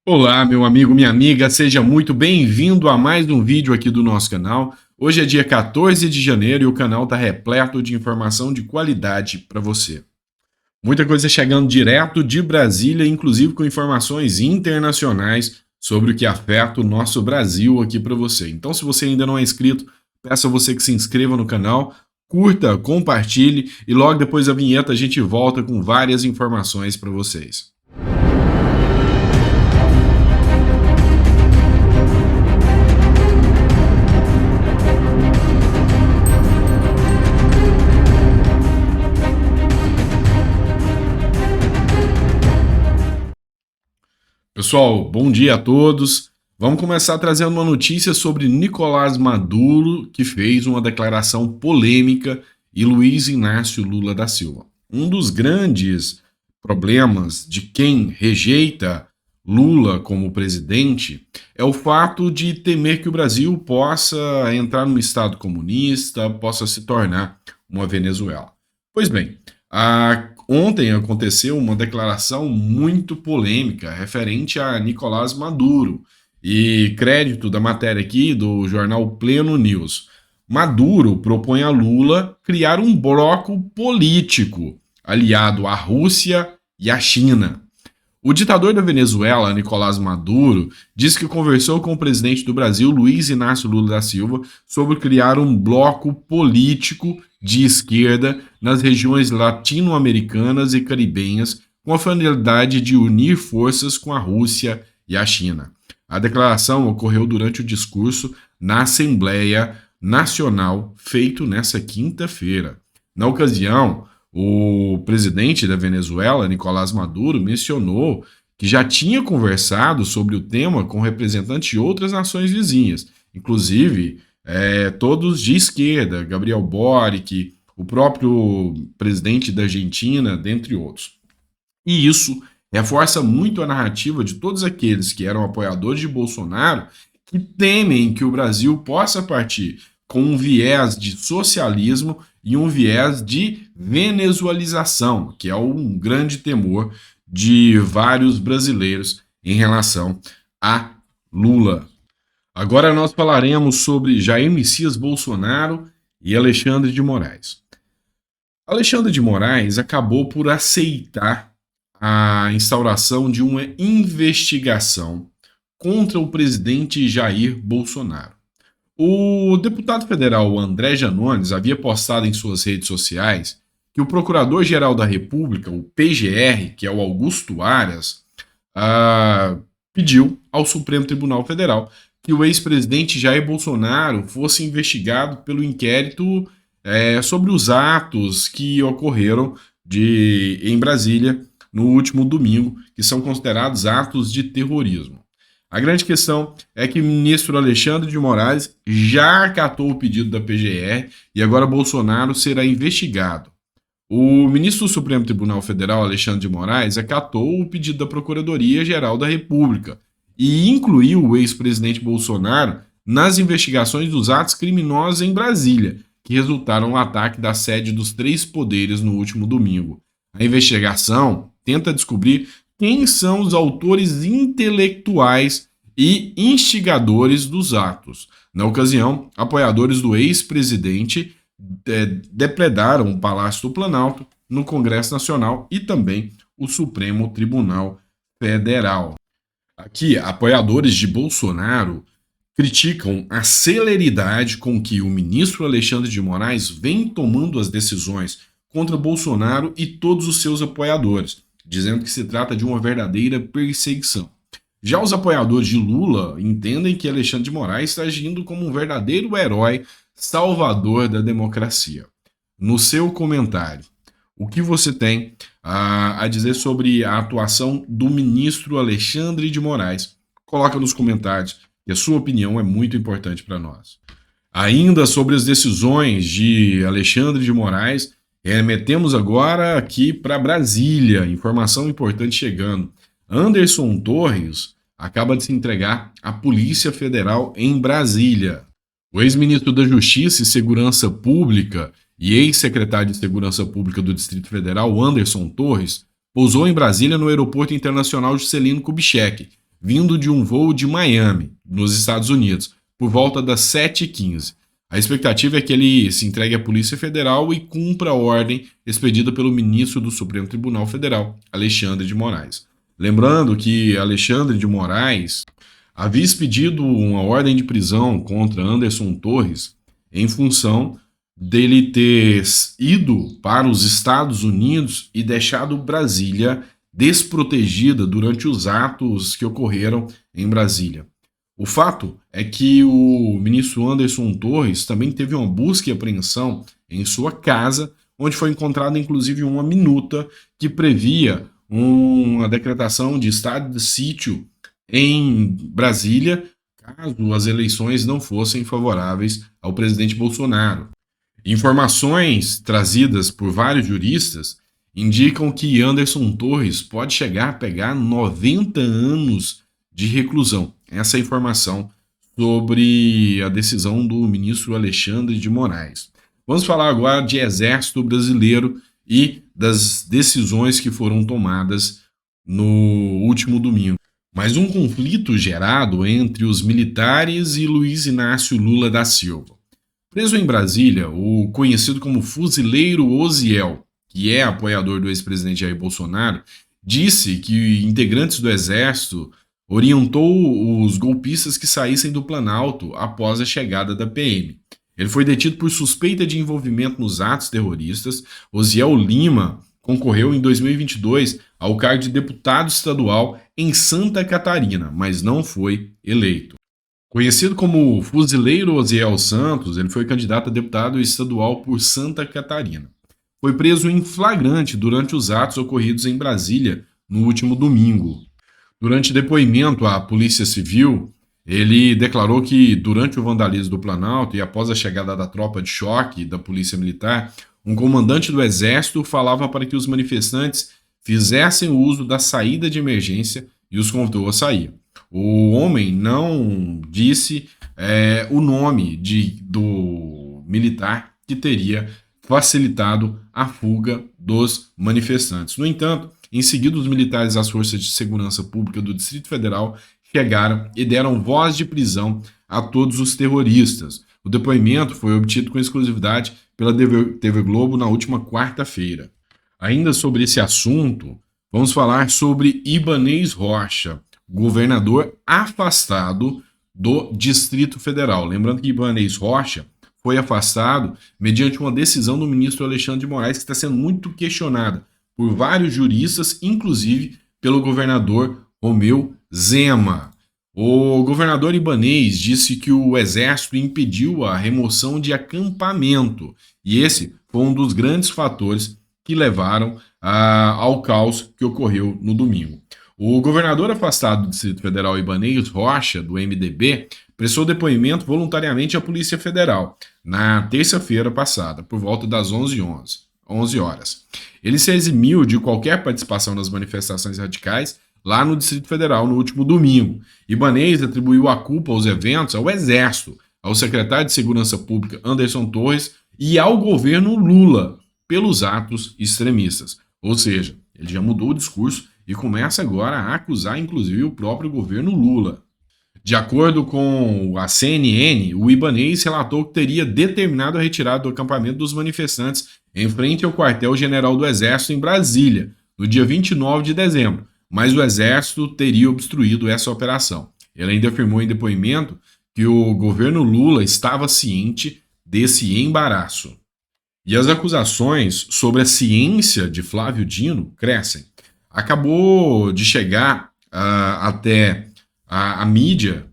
Olá, meu amigo, minha amiga, seja muito bem-vindo a mais um vídeo aqui do nosso canal. Hoje é dia 14 de janeiro e o canal está repleto de informação de qualidade para você. Muita coisa chegando direto de Brasília, inclusive com informações internacionais sobre o que afeta o nosso Brasil aqui para você. Então, se você ainda não é inscrito, peço a você que se inscreva no canal, curta, compartilhe e logo depois da vinheta a gente volta com várias informações para vocês. Pessoal, bom dia a todos. Vamos começar trazendo uma notícia sobre Nicolás Maduro, que fez uma declaração polêmica, e Luiz Inácio Lula da Silva. Um dos grandes problemas de quem rejeita Lula como presidente é o fato de temer que o Brasil possa entrar num estado comunista, possa se tornar uma Venezuela. Pois bem, ontem aconteceu uma declaração muito polêmica referente a Nicolás Maduro, e crédito da matéria aqui do jornal Pleno News. Maduro propõe a Lula criar um bloco político aliado à Rússia e à China. O ditador da Venezuela, Nicolás Maduro, disse que conversou com o presidente do Brasil, Luiz Inácio Lula da Silva, sobre criar um bloco político de esquerda nas regiões latino-americanas e caribenhas, com a finalidade de unir forças com a Rússia e a China. A declaração ocorreu durante o discurso na Assembleia Nacional, feito nesta quinta-feira. Na ocasião, o presidente da Venezuela, Nicolás Maduro, mencionou que já tinha conversado sobre o tema com representantes de outras nações vizinhas, inclusive todos de esquerda, Gabriel Boric, o próprio presidente da Argentina, dentre outros. E isso reforça muito a narrativa de todos aqueles que eram apoiadores de Bolsonaro, que temem que o Brasil possa partir com um viés de socialismo e um viés de venezualização, que é um grande temor de vários brasileiros em relação a Lula. Agora nós falaremos sobre Jair Messias Bolsonaro e Alexandre de Moraes. Alexandre de Moraes acabou por aceitar a instauração de uma investigação contra o presidente Jair Bolsonaro. O deputado federal André Janones havia postado em suas redes sociais que o Procurador-Geral da República, o PGR, que é o Augusto Aras, pediu ao Supremo Tribunal Federal que o ex-presidente Jair Bolsonaro fosse investigado pelo inquérito sobre os atos que ocorreram em Brasília no último domingo, que são considerados atos de terrorismo. A grande questão é que o ministro Alexandre de Moraes já acatou o pedido da PGR e agora Bolsonaro será investigado. O ministro do Supremo Tribunal Federal, Alexandre de Moraes, acatou o pedido da Procuradoria-Geral da República e incluiu o ex-presidente Bolsonaro nas investigações dos atos criminosos em Brasília, que resultaram no ataque da sede dos três poderes no último domingo. A investigação tenta descobrir quem são os autores intelectuais e instigadores dos atos. Na ocasião, apoiadores do ex-presidente depredaram o Palácio do Planalto, no Congresso Nacional e também o Supremo Tribunal Federal. Aqui, apoiadores de Bolsonaro criticam a celeridade com que o ministro Alexandre de Moraes vem tomando as decisões contra Bolsonaro e todos os seus apoiadores, dizendo que se trata de uma verdadeira perseguição. Já os apoiadores de Lula entendem que Alexandre de Moraes está agindo como um verdadeiro herói salvador da democracia. No seu comentário, o que você tem a dizer sobre a atuação do ministro Alexandre de Moraes? Coloca nos comentários, que a sua opinião é muito importante para nós. Ainda sobre as decisões de Alexandre de Moraes, remetemos agora aqui para Brasília, informação importante chegando. Anderson Torres acaba de se entregar à Polícia Federal em Brasília. O ex-ministro da Justiça e Segurança Pública e ex-secretário de Segurança Pública do Distrito Federal, Anderson Torres, pousou em Brasília no Aeroporto Internacional Juscelino Kubitschek, vindo de um voo de Miami, nos Estados Unidos, por volta das 7h15. A expectativa é que ele se entregue à Polícia Federal e cumpra a ordem expedida pelo ministro do Supremo Tribunal Federal, Alexandre de Moraes. Lembrando que Alexandre de Moraes havia expedido uma ordem de prisão contra Anderson Torres em função dele ter ido para os Estados Unidos e deixado Brasília desprotegida durante os atos que ocorreram em Brasília. O fato é que o ministro Anderson Torres também teve uma busca e apreensão em sua casa, onde foi encontrada inclusive uma minuta que previa uma decretação de estado de sítio em Brasília, caso as eleições não fossem favoráveis ao presidente Bolsonaro. Informações trazidas por vários juristas indicam que Anderson Torres pode chegar a pegar 90 anos de reclusão. Essa é a informação sobre a decisão do ministro Alexandre de Moraes. Vamos falar agora de Exército Brasileiro e das decisões que foram tomadas no último domingo. Mas um conflito gerado entre os militares e Luiz Inácio Lula da Silva. Preso em Brasília, o conhecido como fuzileiro Osiel, que é apoiador do ex-presidente Jair Bolsonaro, disse que integrantes do Exército orientou os golpistas que saíssem do Planalto após a chegada da PM. Ele foi detido por suspeita de envolvimento nos atos terroristas. Osiel Lima concorreu em 2022 ao cargo de deputado estadual em Santa Catarina, mas não foi eleito. Conhecido como fuzileiro Osiel Santos, ele foi candidato a deputado estadual por Santa Catarina. Foi preso em flagrante durante os atos ocorridos em Brasília no último domingo. Durante depoimento à Polícia Civil, ele declarou que durante o vandalismo do Planalto e após a chegada da tropa de choque da Polícia Militar, um comandante do Exército falava para que os manifestantes fizessem o uso da saída de emergência e os convidou a sair. O homem não disse o nome do militar que teria facilitado a fuga dos manifestantes. No entanto, em seguida, os militares das Forças de Segurança Pública do Distrito Federal chegaram e deram voz de prisão a todos os terroristas. O depoimento foi obtido com exclusividade pela TV Globo na última quarta-feira. Ainda sobre esse assunto, vamos falar sobre Ibanez Rocha, governador afastado do Distrito Federal. Lembrando que Ibanez Rocha foi afastado mediante uma decisão do ministro Alexandre de Moraes, que está sendo muito questionada por vários juristas, inclusive pelo governador Romeu Zema. O governador Ibanez disse que o Exército impediu a remoção de acampamento, e esse foi um dos grandes fatores que levaram ao caos que ocorreu no domingo. O governador afastado do Distrito Federal, Ibanez Rocha, do MDB, prestou depoimento voluntariamente à Polícia Federal na terça-feira passada, por volta das 11 horas. Ele se eximiu de qualquer participação nas manifestações radicais lá no Distrito Federal no último domingo. Ibanez atribuiu a culpa aos eventos ao Exército, ao secretário de Segurança Pública Anderson Torres e ao governo Lula pelos atos extremistas. Ou seja, ele já mudou o discurso e começa agora a acusar inclusive o próprio governo Lula. De acordo com a CNN, o Ibanez relatou que teria determinado a retirada do acampamento dos manifestantes em frente ao quartel-general do Exército em Brasília, no dia 29 de dezembro, mas o Exército teria obstruído essa operação. Ele ainda afirmou em depoimento que o governo Lula estava ciente desse embaraço. E as acusações sobre a ciência de Flávio Dino crescem. Acabou de chegar até a mídia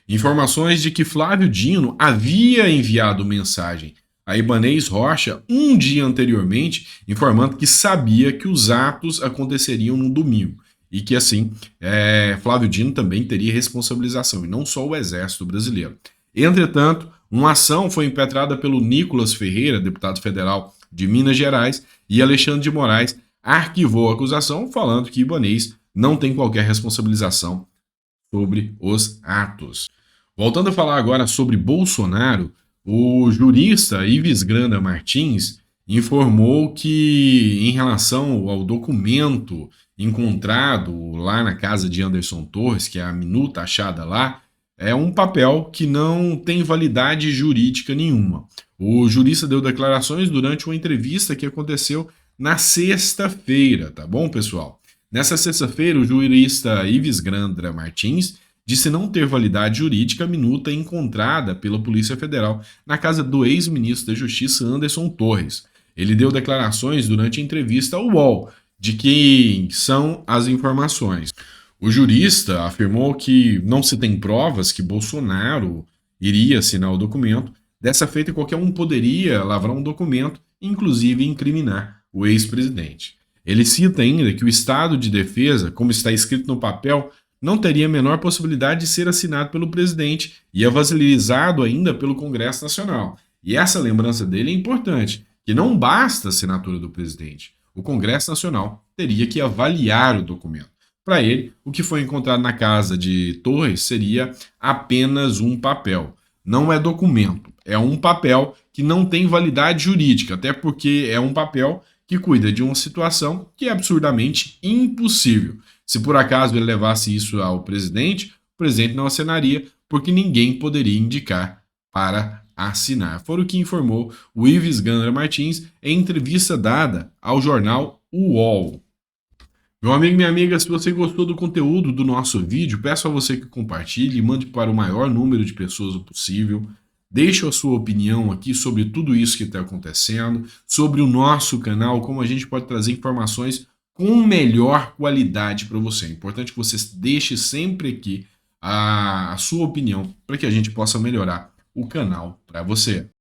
informações de que Flávio Dino havia enviado mensagem a Ibanez Rocha um dia anteriormente, informando que sabia que os atos aconteceriam no domingo e que assim Flávio Dino também teria responsabilização, e não só o Exército Brasileiro. Entretanto, uma ação foi impetrada pelo Nicolas Ferreira, deputado federal de Minas Gerais, e Alexandre de Moraes arquivou a acusação, falando que Ibanez não tem qualquer responsabilização sobre os atos. Voltando a falar agora sobre Bolsonaro, o jurista Ives Granda Martins informou que, em relação ao documento encontrado lá na casa de Anderson Torres, que é a minuta achada lá, é um papel que não tem validade jurídica nenhuma. O jurista deu declarações durante uma entrevista que aconteceu na sexta-feira, tá bom, pessoal? Nessa sexta-feira, o jurista Ives Grandra Martins disse não ter validade jurídica a minuta encontrada pela Polícia Federal na casa do ex-ministro da Justiça Anderson Torres. Ele deu declarações durante a entrevista ao UOL de quem são as informações. O jurista afirmou que não se tem provas que Bolsonaro iria assinar o documento. Dessa feita, qualquer um poderia lavrar um documento, inclusive incriminar o ex-presidente. Ele cita ainda que o estado de defesa, como está escrito no papel, não teria a menor possibilidade de ser assinado pelo presidente e é valorizado ainda pelo Congresso Nacional. E essa lembrança dele é importante, que não basta a assinatura do presidente. O Congresso Nacional teria que avaliar o documento. Para ele, o que foi encontrado na casa de Torres seria apenas um papel. Não é documento, é um papel que não tem validade jurídica, até porque é um papel que cuida de uma situação que é absurdamente impossível. Se por acaso ele levasse isso ao presidente, o presidente não assinaria, porque ninguém poderia indicar para assinar. Foi o que informou o Ives Gandra Martins em entrevista dada ao jornal UOL. Meu amigo e minha amiga, se você gostou do conteúdo do nosso vídeo, peço a você que compartilhe e mande para o maior número de pessoas possível. Deixe a sua opinião aqui sobre tudo isso que está acontecendo, sobre o nosso canal, como a gente pode trazer informações com melhor qualidade para você. É importante que você deixe sempre aqui a sua opinião para que a gente possa melhorar o canal para você.